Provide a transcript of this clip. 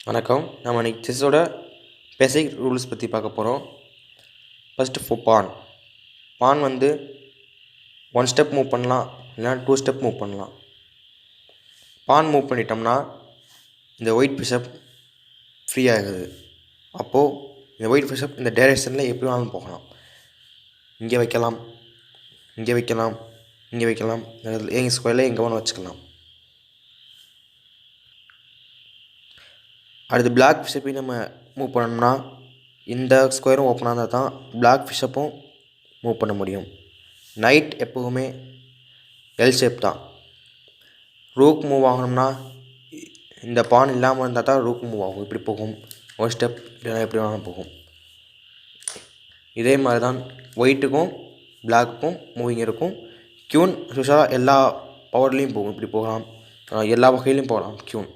வணக்கம். நம்ம இன்னைக்கு செஸ்ஸோட பேசிக் ரூல்ஸ் பற்றி பார்க்க போகிறோம். ஃபஸ்ட்டு பான். பான் வந்து 1 ஸ்டெப் மூவ் பண்ணலாம், இல்லைனா 2 ஸ்டெப் மூவ் பண்ணலாம். பான் மூவ் பண்ணிட்டோம்னா இந்த ஒயிட் பிஷப் ஃப்ரீ ஆகுது. அப்போது இந்த ஒயிட் பிஷப் இந்த டைரெக்ஷனில் எப்படி வேணாலும் போகலாம். இங்கே வைக்கலாம், இங்கே வைக்கலாம், இங்கே வைக்கலாம், எங்கள் ஸ்கொயரில் எங்கே வேணாலும் வச்சுக்கலாம். அடுத்து பிளாக் பிஷப்பையும் நம்ம மூவ் பண்ணோம்னா இந்த ஸ்கொயரும் ஓப்பனாக இருந்தால் தான் பிளாக் பிஷப்பும் மூவ் பண்ண முடியும். நைட் எப்போவுமே எல் ஷேப் தான். ரூக் மூவ் ஆகணும்னா இந்த பான் இல்லாமல் இருந்தால் தான் ரூக் மூவ் ஆகும். இப்படி போகும், ஒரு ஸ்டெப் எப்படி வேணாலும் போகும். இதே மாதிரி தான் ஒயிட்டுக்கும் பிளாக்குக்கும் மூவிங் இருக்கும். க்யூன் யூஸ்வலாக எல்லா பவர்லேயும் போகும், இப்படி போகலாம், எல்லா வகையிலையும் போகலாம் க்யூன்.